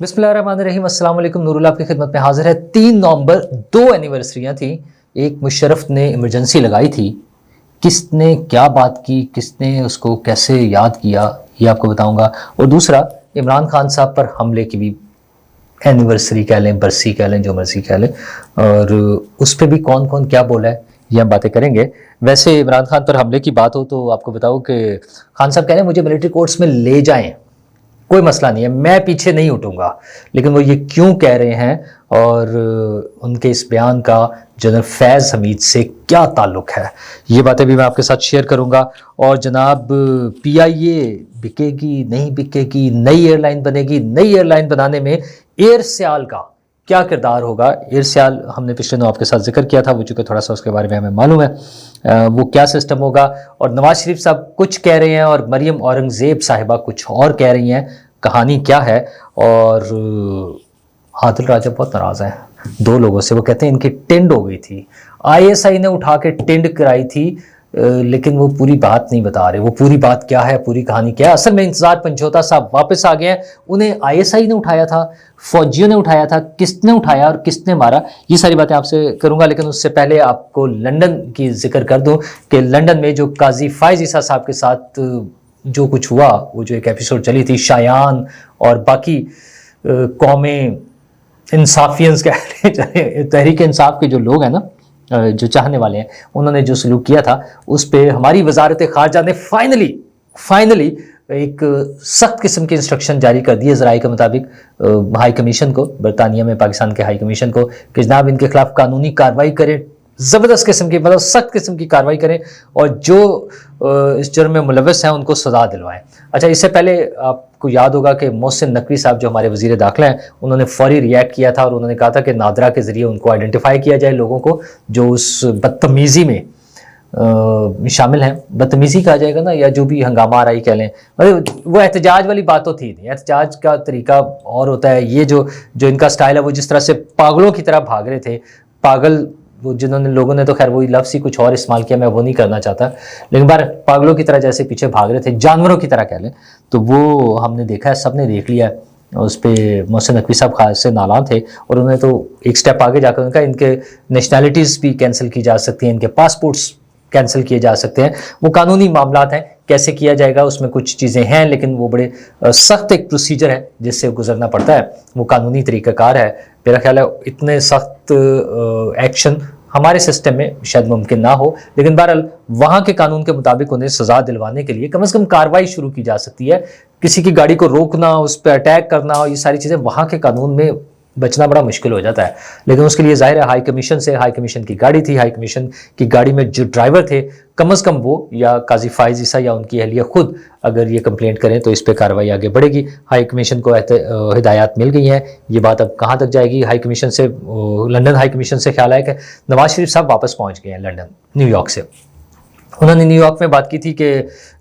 बिस्मिल्लाहिर्रहमानिर्रहीम, अस्सलाम वालेकुम। नूरुल्लाह आपकी खिदमत में हाजिर है। 3 नवंबर 2 एनिवर्सरियाँ थी। एक मुशर्रफ ने इमरजेंसी लगाई थी। किसने क्या बात की, किसने उसको कैसे याद किया, ये आपको बताऊंगा। और दूसरा, इमरान खान साहब पर हमले की भी एनिवर्सरी कह लें, बरसी कह लें, जो मर्जी कह लें, और उस पर भी कौन कौन क्या बोला है, ये हम बातें करेंगे। वैसे इमरान खान पर हमले की बात हो तो आपको बताऊं कि खान साहब कह रहे हैं मुझे मिलिट्री कोर्ट्स में ले जाएं, कोई मसला नहीं है, मैं पीछे नहीं उठूंगा। लेकिन वो ये क्यों कह रहे हैं और उनके इस बयान का जनरल फैज़ हमीद से क्या ताल्लुक है, ये बातें भी मैं आपके साथ शेयर करूंगा। और जनाब, पीआईए बिकेगी नहीं बिकेगी, नई एयरलाइन बनेगी, नई एयरलाइन बनाने में एयर सियाल का क्या किरदार होगा। एयर सियाल हमने पिछले दिनों आपके साथ जिक्र किया था, वो चूँकि थोड़ा सा उसके बारे में हमें मालूम है वो क्या सिस्टम होगा। और नवाज शरीफ साहब कुछ कह रहे हैं और मरियम औरंगजेब साहिबा कुछ और कह रही हैं, कहानी क्या है। और आदिल राजा बहुत नाराज़ हैं 2 लोगों से। वो कहते हैं इनकी टिंड हो गई थी, आईएसआई ने उठा के टिंड कराई थी, लेकिन वो पूरी बात नहीं बता रहे। वो पूरी बात क्या है, पूरी कहानी क्या है। असल में इंतजार पंचोता साहब वापस आ गए हैं। उन्हें आईएसआई ने उठाया था, फौजियों ने उठाया था, किसने उठाया और किसने मारा, ये सारी बातें आपसे करूंगा। लेकिन उससे पहले आपको लंदन की जिक्र कर दूं कि लंदन में जो काजी फायज ईसा साहब के साथ जो कुछ हुआ, वो जो एक एपिसोड चली थी, शायान और बाकी कौमें इंसाफियंस कह रहे, तहरीक इंसाफ के जो लोग हैं ना, जो चाहने वाले हैं, उन्होंने जो सलूक किया था, उस पर हमारी वजारत खारजा ने फाइनली एक सख्त किस्म की इंस्ट्रक्शन जारी कर दी है ज़राए के मुताबिक हाई कमीशन को, बरतानिया में पाकिस्तान के हाई कमीशन को, कि जनाब इनके खिलाफ कानूनी कार्रवाई करें, ज़बरदस्त किस्म की, मतलब सख्त किस्म की कार्रवाई करें, और जो इस जुर्म में मुलव्वस हैं उनको सज़ा दिलवाएं। अच्छा, इससे पहले आपको याद होगा कि मोहसिन नकवी साहब जो हमारे वज़ीर दाखिला हैं, उन्होंने फौरी रिएक्ट किया था और उन्होंने कहा था कि नादरा के ज़रिए उनको आइडेंटिफाई किया जाए, लोगों को जो उस बदतमीज़ी में शामिल हैं। बदतमीज़ी कहा जाएगा ना, या जो भी हंगामा आराई कह लें, मतलब वो एहतजाज वाली बात तो थी नहीं। एहतजाज का तरीका और होता है। ये जो इनका स्टाइल है, वो जिस तरह से पागलों की तरह भाग रहे थे, पागल वो जिन्होंने लोगों ने तो खैर वही लफ्ज़ ही कुछ और इस्तेमाल किया, मैं वो नहीं करना चाहता, लेकिन बार पागलों की तरह जैसे पीछे भाग रहे थे, जानवरों की तरह कह लें, तो वो हमने देखा है, सब ने देख लिया है। उस पर मोहसिन नकवी साहब खास से नालान थे और उन्होंने तो एक स्टेप आगे जाकर उनका इनके नेशनैलिटीज़ भी कैंसिल की जा सकती हैं, इनके पासपोर्ट्स कैंसिल किए जा सकते हैं। वो कानूनी मामलात हैं, कैसे किया जाएगा उसमें कुछ चीज़ें हैं, लेकिन वो बड़े सख्त एक प्रोसीजर है जिससे गुजरना पड़ता है, वो कानूनी तरीक़ाकार है। मेरा ख्याल है इतने सख्त एक्शन हमारे सिस्टम में शायद मुमकिन ना हो, लेकिन बहरहाल वहाँ के कानून के मुताबिक उन्हें सज़ा दिलवाने के लिए कम से कम कार्रवाई शुरू की जा सकती है। किसी की गाड़ी को रोकना, उस पर अटैक करना, ये सारी चीज़ें वहाँ के कानून में बचना बड़ा मुश्किल हो जाता है। लेकिन उसके लिए ज़ाहिर है हाई कमीशन की गाड़ी थी, हाई कमीशन की गाड़ी में जो ड्राइवर थे, कम अज़ कम वो या काजी फायज़ ईसा या उनकी अहलिया खुद अगर ये कंप्लेंट करें तो इस पर कार्रवाई आगे बढ़ेगी। हाई कमीशन को हिदायत मिल गई हैं। ये बात अब कहाँ तक जाएगी हाई कमीशन से, लंदन हाई कमीशन से ख्याल आया कि नवाज शरीफ साहब वापस पहुँच गए हैं लंदन, न्यूयॉर्क से। उन्होंने न्यूयॉर्क में बात की थी कि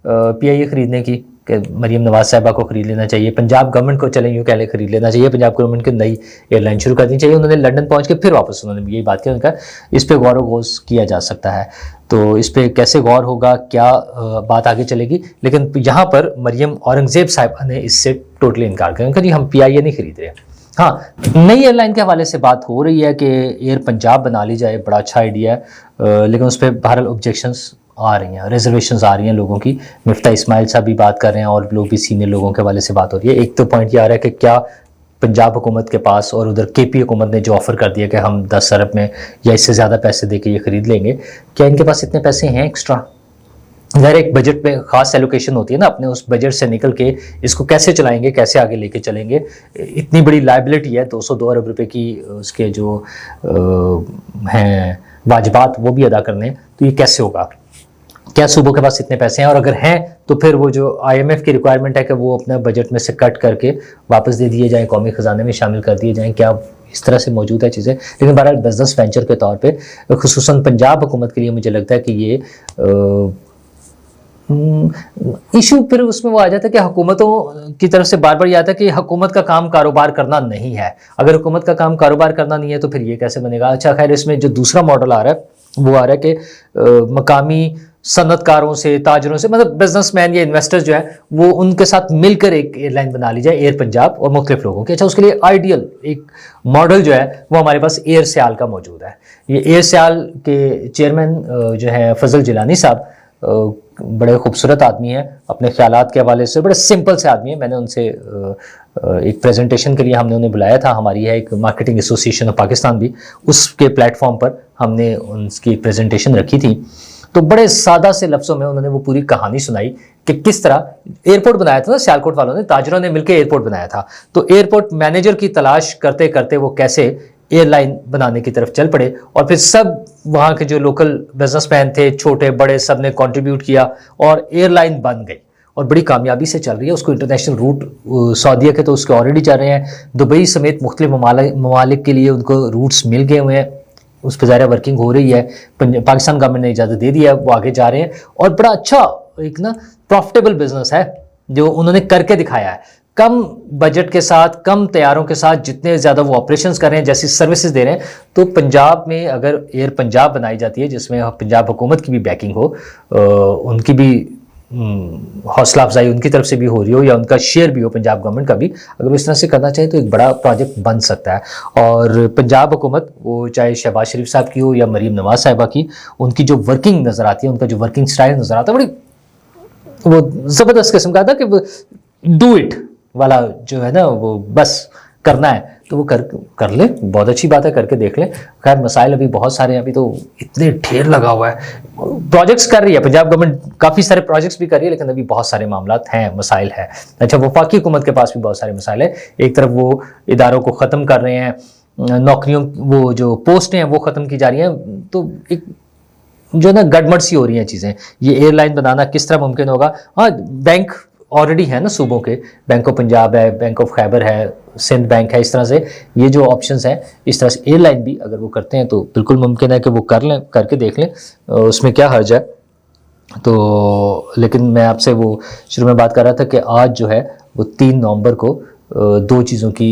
पीआईए खरीदने की, कि मरीम नवाज साहिबा को खरीद लेना चाहिए, पंजाब गवर्नमेंट को चलें यूँ कह लें खरीद लेना चाहिए, पंजाब गवर्नमेंट की नई एयरलाइन शुरू करनी चाहिए। उन्होंने लंदन पहुंच के फिर वापस उन्होंने यही बात की, उनका इस पर गौर वगोस किया जा सकता है। तो इस पर कैसे गौर होगा, क्या बात आगे चलेगी। लेकिन यहाँ पर मरीम औरंगजेब साहिबा ने इससे टोटली इनकार किया, उनका जी हम पीआईए नहीं खरीद रहे। हाँ, नई एयरलाइन के हवाले से बात हो रही है कि एयर पंजाब बना ली जाए, बड़ा अच्छा आइडिया है, लेकिन उस पर बहरहाल ऑब्जेक्शंस आ रही हैं, रिजर्वेशंस आ रही हैं लोगों की। मिफ्ता इस्माइल साहब भी बात कर रहे हैं और लोग भी, सीनियर लोगों के हवाले से बात हो रही है। एक तो पॉइंट ये आ रहा है कि क्या पंजाब हुकूमत के पास और उधर केपी हुकूमत ने जो ऑफ़र कर दिया कि हम 10 अरब में या इससे ज़्यादा पैसे दे के ये ख़रीद लेंगे, क्या इनके पास इतने पैसे हैं एक्स्ट्रा। ज़ाहिर एक बजट में ख़ास एलोकेशन होती है ना, अपने उस बजट से निकल के इसको कैसे चलाएंगे, कैसे आगे लेके चलेंगे। इतनी बड़ी लाइबिलिटी है, 202 अरब रुपये की उसके जो हैं वाजिबात वो भी अदा करने, तो ये कैसे होगा। क्या सूबों के पास इतने पैसे हैं, और अगर हैं तो फिर वो जो आईएमएफ की रिक्वायरमेंट है कि वो अपने बजट में से कट करके वापस दे दिए जाएं, कौमी ख़जाने में शामिल कर दिए जाएं, क्या इस तरह से मौजूद है चीज़ें। लेकिन बहरहाल बिजनेस वेंचर के तौर पे खुसूसन पंजाब हुकूमत के लिए मुझे लगता है कि ये इशू फिर उसमें वो आ जाता है कि हुकूमतों की तरफ से बार बार ये आता है कि हुकूमत का काम कारोबार करना नहीं है। अगर हुकूमत का काम कारोबार करना नहीं है तो फिर ये कैसे बनेगा। अच्छा खैर, इसमें जो दूसरा मॉडल आ रहा है वो आ रहा है कि मकामी सनतकारों से, ताजरों से, मतलब बिजनेसमैन या इन्वेस्टर्स जो है वो उनके साथ मिलकर एक एयरलाइन बना ली जाए, एयर पंजाब, और मुख्तलिफ लोगों की। अच्छा, उसके लिए आइडियल एक मॉडल जो है वो हमारे पास एयर सियाल का मौजूद है। ये एयर सियाल के चेयरमैन जो है फजल जिलानी साहब, बड़े खूबसूरत आदमी हैं, अपने ख्यालात के हवाले से बड़े सिंपल से आदमी है। मैंने उनसे एक प्रेजेंटेशन के लिए हमने उन्हें बुलाया था, हमारी है एक मार्केटिंग एसोसिएशन ऑफ पाकिस्तान भी, उसके प्लेटफॉर्म पर हमने उनकी प्रेजेंटेशन रखी थी। तो बड़े सादा से लफ्ज़ों में उन्होंने वो पूरी कहानी सुनाई कि किस तरह एयरपोर्ट बनाया था ना सियालकोट वालों ने, ताजरों ने मिलकर एयरपोर्ट बनाया था। तो एयरपोर्ट मैनेजर की तलाश करते करते वो कैसे एयरलाइन बनाने की तरफ चल पड़े, और फिर सब वहाँ के जो लोकल बिजनेसमैन थे, छोटे बड़े, सब ने कंट्रीब्यूट किया और एयरलाइन बन गई और बड़ी कामयाबी से चल रही है। उसको इंटरनेशनल रूट सऊदीया के तो उसके ऑलरेडी चल रहे हैं, दुबई समेत मुख्तलिफ ममालिक के लिए उनको रूट्स मिल गए हुए हैं, उस पर ज़्यादा वर्किंग हो रही है। पाकिस्तान गवर्नमेंट ने इजाज़त दे दिया है, वो आगे जा रहे हैं और बड़ा अच्छा एक ना प्रॉफिटेबल बिजनेस है जो उन्होंने करके दिखाया है। कम बजट के साथ, कम तैयारों के साथ जितने ज़्यादा वो ऑपरेशंस कर रहे हैं, जैसी सर्विसेज दे रहे हैं, तो पंजाब में अगर एयर पंजाब बनाई जाती है जिसमें पंजाब हुकूमत की भी बैकिंग हो, उनकी भी हौसला अफजाई उनकी तरफ से भी हो रही हो, या उनका शेयर भी हो पंजाब गवर्नमेंट का भी, अगर वो इस तरह से करना चाहे तो एक बड़ा प्रोजेक्ट बन सकता है। और पंजाब हुकूमत, वो चाहे शहबाज शरीफ साहब की हो या मरीम नवाज साहिबा की, उनकी जो वर्किंग नज़र आती है, उनका जो वर्किंग स्टाइल नज़र आता है, बड़ी वो ज़बरदस्त किस्म का था कि डू इट वाला जो है ना, वो बस करना है तो वो कर ले, बहुत अच्छी बात है, करके देख ले। खैर मसाइल अभी बहुत सारे हैं, अभी तो इतने ढेर लगा हुआ है। प्रोजेक्ट्स कर रही है पंजाब गवर्नमेंट, काफ़ी सारे प्रोजेक्ट्स भी कर रही है, लेकिन अभी बहुत सारे मामलात हैं, मसाइल है। अच्छा, वफाकी हुकूमत के पास भी बहुत सारे मसाइल है। एक तरफ वो इदारों को ख़त्म कर रहे हैं, नौकरियों, वो जो पोस्टें हैं वो ख़त्म की जा रही हैं, तो एक जो ना गड़बड़ सी हो रही हैं चीज़ें। ये एयरलाइन बनाना किस तरह मुमकिन होगा? हाँ, बैंक ऑलरेडी है ना सूबों के, बैंक ऑफ पंजाब है, बैंक ऑफ खैबर है, सिंध बैंक है, इस तरह से ये जो ऑप्शंस हैं, इस तरह से एयरलाइन भी अगर वो करते हैं तो बिल्कुल मुमकिन है कि वो कर लें, करके देख लें, उसमें क्या हर्ज है। तो लेकिन मैं आपसे वो शुरू में बात कर रहा था कि आज जो है वो 3 नवंबर को 2 चीज़ों की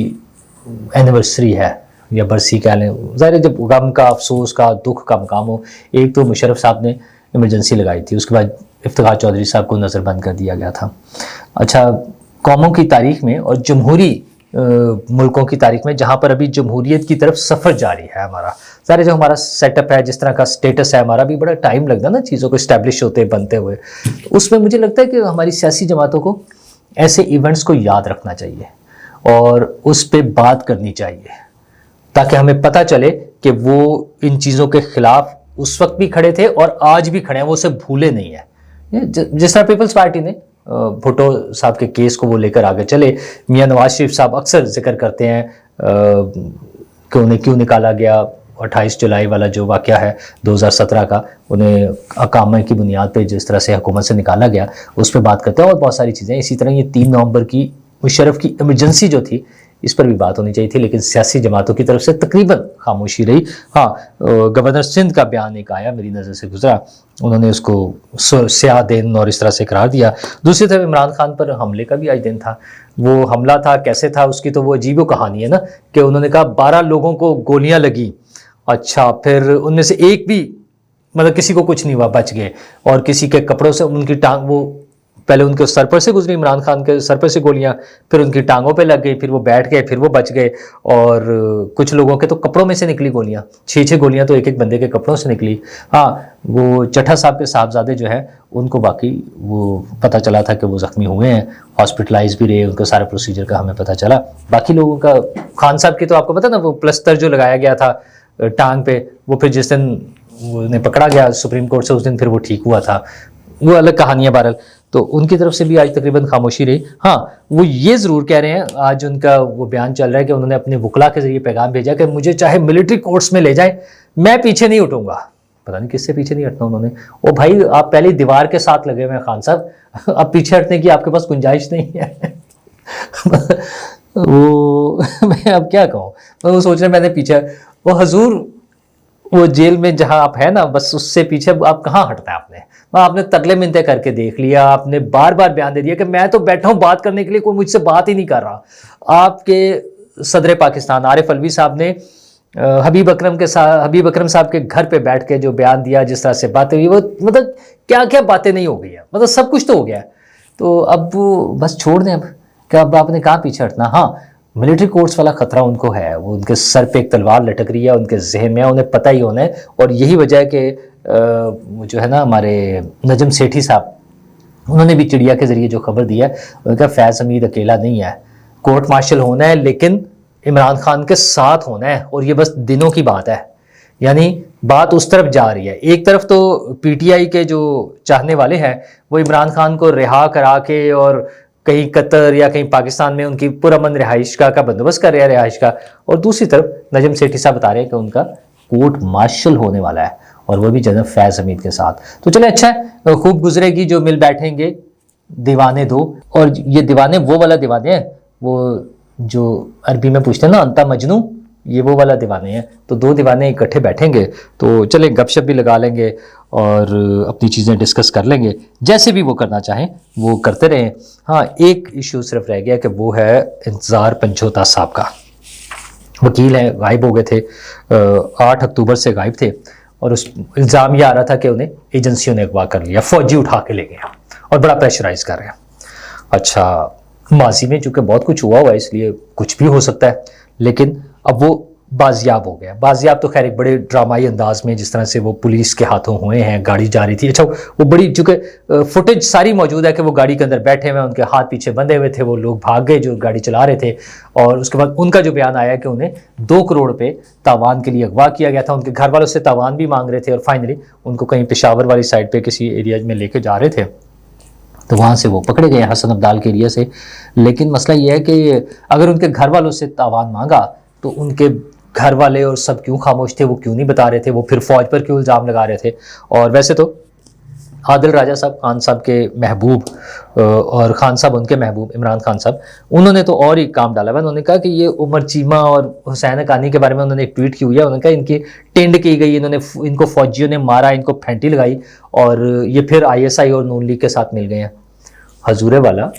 एनिवर्सरी है, या बरसी कह लें। ज़ाहिर जब गम का, अफसोस का, दुख का मकाम हो, एक तो मुशर्रफ साहब ने इमरजेंसी लगाई थी, उसके बाद इफ्तिखार चौधरी साहब को नज़रबंद कर दिया गया था। अच्छा, कौमों की तारीख में और जमहूरी मुल्कों की तारीख में, जहाँ पर अभी जमहूरियत की तरफ सफ़र जारी है हमारा, सारे जो हमारा सेटअप है, जिस तरह का स्टेटस है हमारा, भी बड़ा टाइम लगता है ना चीज़ों को इस्टेब्लिश होते बनते हुए। तो उसमें मुझे लगता है कि हमारी सियासी जमातों को ऐसे इवेंट्स को याद रखना चाहिए और उस पर बात करनी चाहिए, ताकि हमें पता चले कि वो इन चीज़ों के ख़िलाफ़ उस वक्त भी खड़े थे और आज भी खड़े हैं, वो उसे भूले नहीं है। जिस तरह पीपल्स पार्टी ने भुट्टो साहब के केस को वो लेकर आगे चले, मियां नवाज शरीफ साहब अक्सर जिक्र करते हैं कि उन्हें क्यों निकाला गया। 28 जुलाई वाला जो वाक़या है 2017 का, उन्हें अकामा की बुनियाद पे जिस तरह से हुकूमत से निकाला गया, उस पर बात करते हैं, और बहुत सारी चीज़ें। इसी तरह ये 3 नवंबर की मुशर्रफ की इमरजेंसी जो थी, इस पर भी बात होनी चाहिए थी, लेकिन सियासी जमातों की तरफ से तकरीबन खामोशी रही। हाँ, गवर्नर सिंध का बयान एक आया, मेरी नज़र से गुजरा, उन्होंने उसको स्याह दिन और इस तरह से करार दिया। दूसरी तरफ इमरान खान पर हमले का भी आज दिन था। वो हमला था, कैसे था, उसकी तो वो अजीब कहानी है ना, कि उन्होंने कहा 12 लोगों को गोलियां लगी। अच्छा, फिर उनमें से एक भी, मतलब किसी को कुछ नहीं हुआ, बच गए, और किसी के कपड़ों से उनकी टांग, वो पहले उनके सर पर से गुजरी, इमरान खान के सर पर से गोलियां, फिर उनकी टांगों पे लग गई, फिर वो बैठ गए, फिर वो बच गए, और कुछ लोगों के तो कपड़ों में से निकली गोलियां, 6-6 गोलियां तो एक एक बंदे के कपड़ों से निकली। हाँ, वो चट्ठा साहब के साहबजादे जो है, उनको बाकी वो पता चला था कि वो ज़ख्मी हुए हैं, हॉस्पिटलाइज भी रहे, उनका सारा प्रोसीजर का हमें पता चला। बाकी लोगों का, खान साहब की तो आपको पता ना, वो प्लस्तर जो लगाया गया था टांग पे, वो फिर जिस दिन उन्हें पकड़ा गया सुप्रीम कोर्ट से, उस दिन फिर वो ठीक हुआ था, वो अलग कहानी है। बहरहाल, तो उनकी तरफ से भी आज तकरीबन खामोशी रही। हाँ, वो ये ज़रूर कह रहे हैं, आज उनका वो बयान चल रहा है कि उन्होंने अपने वकला के ज़रिए पैगाम भेजा कि मुझे चाहे मिलिट्री कोर्ट्स में ले जाए, मैं पीछे नहीं उठूंगा। पता नहीं किससे पीछे नहीं हटना उन्होंने। ओ भाई, आप पहले दीवार के साथ लगे हुए हैं खान साहब, अब पीछे हटने की आपके पास गुंजाइश नहीं है। वो मैं अब क्या कहूँ, मैं वो सोच रहे मैंने पीछे, वो हजूर, वो जेल में जहाँ आप है ना, बस उससे पीछे आप कहाँ हटता है आपने तगले मिनते करके देख लिया, आपने बार बार बयान दे दिया कि मैं तो बैठा हूँ बात करने के लिए, कोई मुझसे बात ही नहीं कर रहा। आपके सदर पाकिस्तान आरिफ अलवी साहब ने हबीब अकरम साहब के घर पे बैठ के जो बयान दिया, जिस तरह से बातें हुई, वो मतलब क्या क्या बातें नहीं हो गई है, मतलब सब कुछ तो हो गया है। तो अब वो बस छोड़ दें, अब क्या, अब आपने कहाँ पीछे हटना। हाँ, मिलिट्री कोर्ट्स वाला खतरा उनको है, वो उनके सर पे एक तलवार लटक रही है, उनके जहन में, उन्हें पता ही होना है। और यही वजह है कि जो है ना हमारे नजम सेठी साहब, उन्होंने भी चिड़िया के जरिए जो खबर दी है, उनका फैज़ हमीद अकेला नहीं है, कोर्ट मार्शल होना है, लेकिन इमरान खान के साथ होना है, और ये बस दिनों की बात है। यानी बात उस तरफ जा रही है। एक तरफ तो पीटीआई के जो चाहने वाले हैं वो इमरान खान को रिहा करा के और कहीं कतर या कहीं पाकिस्तान में उनकी पुरअमन रिहाइश का बंदोबस्त कर रहे हैं, रिहाइश का। और दूसरी तरफ नजम सेठी साहब बता रहे हैं कि उनका कोर्ट मार्शल होने वाला है, और वो भी जनरल फैज़ हमीद के साथ। तो चले, अच्छा है, खूब गुजरेगी जो मिल बैठेंगे दीवाने दो। और ये दीवाने वो वाला दीवाने हैं, वो जो अरबी में पूछते हैं ना अंता मजनू, ये वो वाला दीवाने हैं। तो दो दीवाने इकट्ठे बैठेंगे तो चले गपशप भी लगा लेंगे और अपनी चीज़ें डिस्कस कर लेंगे, जैसे भी वो करना चाहें वो करते रहें। हाँ, एक इशू सिर्फ रह गया कि वो है इंतज़ार पंचोता साहब का। वकील हैं, गायब हो गए थे, 8 अक्टूबर से गायब थे, और उस इल्ज़ाम ये आ रहा था कि उन्हें एजेंसियों ने अगवा कर लिया, फौजी उठा के ले गए और बड़ा प्रेशराइज कर रहे हैं। अच्छा, माजी में चूंकि बहुत कुछ हुआ है इसलिए कुछ भी हो सकता है, लेकिन अब वो बाजियाब हो गया। बाजियाब तो खैर एक बड़े ड्रामाई अंदाज में, जिस तरह से वो पुलिस के हाथों हुए हैं, गाड़ी जा रही थी। अच्छा, वो बड़ी, चूंकि फुटेज सारी मौजूद है कि वो गाड़ी के अंदर बैठे हुए, उनके हाथ पीछे बंधे हुए थे, वो लोग भाग गए जो गाड़ी चला रहे थे। और उसके बाद उनका जो बयान आया कि उन्हें 2 करोड़ पे तावान के लिए अगवा किया गया था, उनके घर वालों से तावान भी मांग रहे थे, और फाइनली उनको कहीं पेशावर वाली साइड पर किसी एरिया में लेके जा रहे थे, तो वहाँ से वो पकड़े गए हसन अब्दाल के एरिया से। लेकिन मसला ये है कि अगर उनके घर वालों से तावान मांगा तो उनके घर वाले और सब क्यों खामोश थे, वो क्यों नहीं बता रहे थे, वो फिर फौज पर क्यों इल्ज़ाम लगा रहे थे। और वैसे तो आदिल राजा साहब, खान साहब के महबूब, और खान साहब उनके महबूब इमरान खान साहब, उन्होंने तो और ही काम डाला हुआ। उन्होंने कहा कि ये उमर चीमा और हुसैन हक्कानी के बारे में उन्होंने एक ट्वीट की हुई है। उन्होंने कहा इनकी टेंड की गई, इनको फौजियों ने मारा, इनको फेंटी लगाई, और ये फिर ISI और नून लीग के साथ मिल गए हैं। हजूरे वाला,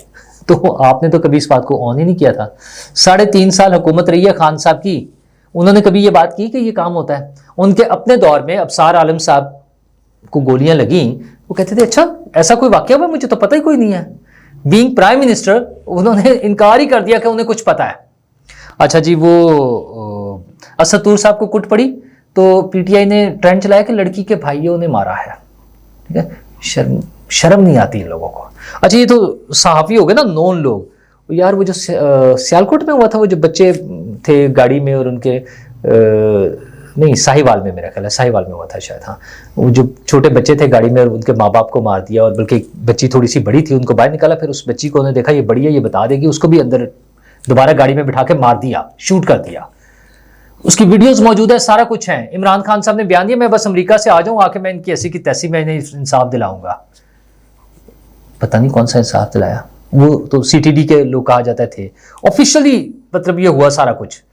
तो आपने तो कभी इस बात को ऑन ही नहीं किया था। 3.5 साल हुकूमत रही है खान साहब की, उन्होंने कभी ये बात की कि ये काम होता है। उनके अपने दौर में अबसार आलम साहब को गोलियां लगी, वो कहते थे अच्छा ऐसा कोई वाकया हुआ, मुझे तो पता ही कोई नहीं है। बीइंग प्राइम मिनिस्टर उन्होंने इनकार ही कर दिया कि उन्हें कुछ पता है। अच्छा जी, वो असद तूर साहब को कुट पड़ी तो पीटीआई ने ट्रेंड चलाया कि लड़की के भाइयों ने मारा है। ठीक है, शर्म नहीं आती इन लोगों को। अच्छा, ये तो सहाफ़ी हो गए ना, नॉन लोग। यार वो जो सियालकोट में हुआ था, वो जो बच्चे थे गाड़ी में और उनके नहीं, साहिवाल में, मेरा ख्याल है साहिवाल में हुआ था शायद। हाँ, वो जो छोटे बच्चे थे गाड़ी में और उनके माँ बाप को मार दिया, और बल्कि एक बच्ची थोड़ी सी बड़ी थी, उनको बाहर निकाला, फिर उस बच्ची को उन्होंने देखा ये बड़ी है, ये बता देगी, उसको भी अंदर दोबारा गाड़ी में बिठा के मार दिया, शूट कर दिया। उसकी वीडियोस मौजूद है, सारा कुछ है। इमरान खान साहब ने बयान दिया, मैं बस अमेरिका से आ जाऊँ, आके मैं इनकी ऐसी की तैसी मैं इन्हें इंसाफ दिलाऊंगा। पता नहीं कौन सा इंसाफ दिलाया, वो तो CTD के लोग कहा जाते थे। ऑफिशियली मतलब ये हुआ सारा कुछ।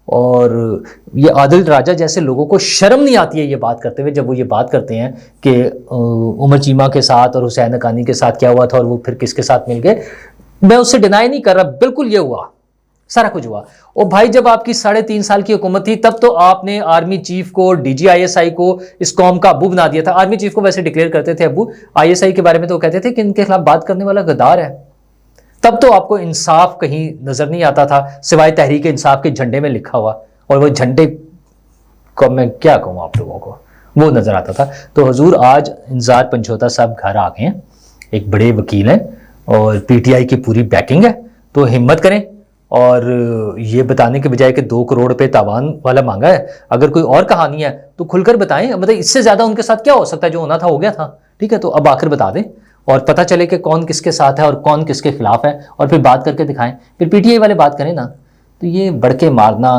और ये आदिल राजा जैसे लोगों को शर्म नहीं आती है ये बात करते हुए, जब वो ये बात करते हैं कि उमर चीमा के साथ और हुसैन हक्कानी के साथ क्या हुआ था और वो फिर किसके साथ मिल गए। मैं उससे डिनाई नहीं कर रहा, बिल्कुल ये हुआ, सारा कुछ हुआ। और भाई जब आपकी 3.5 साल की हुकूमत थी, तब तो आपने आर्मी चीफ को, DGISI को इस कौम का अबू बना दिया था। आर्मी चीफ को वैसे डिक्लेयर करते थे अबू, ISI के बारे में तो कहते थे कि इनके खिलाफ बात करने वाला गद्दार है। तब तो आपको इंसाफ कहीं नजर नहीं आता था, सिवाय तहरीक इंसाफ के झंडे में लिखा हुआ, और वो झंडे को मैं क्या कहूँ आप लोगों को, वो नजर आता था। तो हुजूर आज इंतजार पंचोता साहब घर आ गए हैं, एक बड़े वकील हैं और PTI की पूरी बैकिंग है। तो हिम्मत करें और ये बताने के बजाय कि 2 करोड़ पे तावान वाला मांगा है, अगर कोई और कहानी है तो खुलकर बताएं। मतलब इससे ज्यादा उनके साथ क्या हो सकता है, जो होना था हो गया था। ठीक है, तो अब आखिर बता दें और पता चले कि कौन किसके साथ है और कौन किसके खिलाफ है, और फिर बात करके दिखाएं। फिर PTI वाले बात करें ना, तो ये बढ़के मारना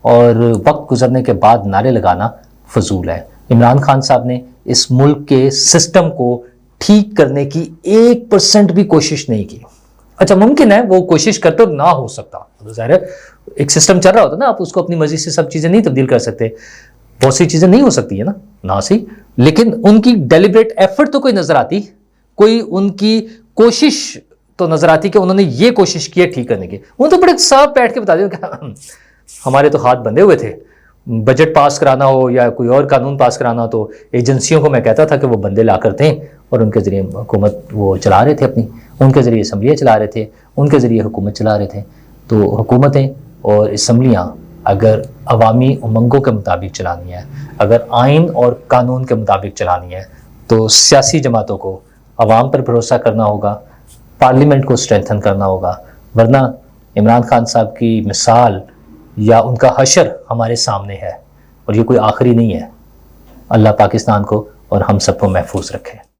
और वक्त गुजरने के बाद नारे लगाना फजूल है। इमरान खान साहब ने इस मुल्क के सिस्टम को ठीक करने की 1% भी कोशिश नहीं की। अच्छा, मुमकिन है वो कोशिश करते ना हो सकता, तो ज़ाहिर है एक सिस्टम चल रहा होता ना, आप उसको अपनी मर्जी से सब चीज़ें नहीं तब्दील कर सकते, बहुत सी चीज़ें नहीं हो सकती है ना सही। लेकिन उनकी डेलिब्रेट एफर्ट तो कोई नजर आती, कोई उनकी कोशिश तो नजर आती कि उन्होंने ये कोशिश की है ठीक करने की। वो तो बड़े साफ बैठ के बता दिया हमारे तो हाथ बंधे हुए थे, बजट पास कराना हो या कोई और कानून पास कराना हो तो एजेंसियों को मैं कहता था कि वो बंदे ला कर दें और उनके ज़रिए हुकूमत वो चला रहे थे अपनी, उनके ज़रिए असम्बलियाँ चला रहे थे, उनके ज़रिए हुकूमत चला रहे थे। तो हुकूमतें और असम्बलियाँ अगर अवामी उमंगों के मुताबिक चलानी है, अगर आइन और कानून के मुताबिक चलानी है, तो सियासी जमातों को अवाम पर भरोसा करना होगा, पार्लियामेंट को स्ट्रेंथन करना होगा, वरना इमरान खान साहब की मिसाल या उनका हशर हमारे सामने है और ये कोई आखिरी नहीं है। अल्लाह पाकिस्तान को और हम सबको महफूज रखे।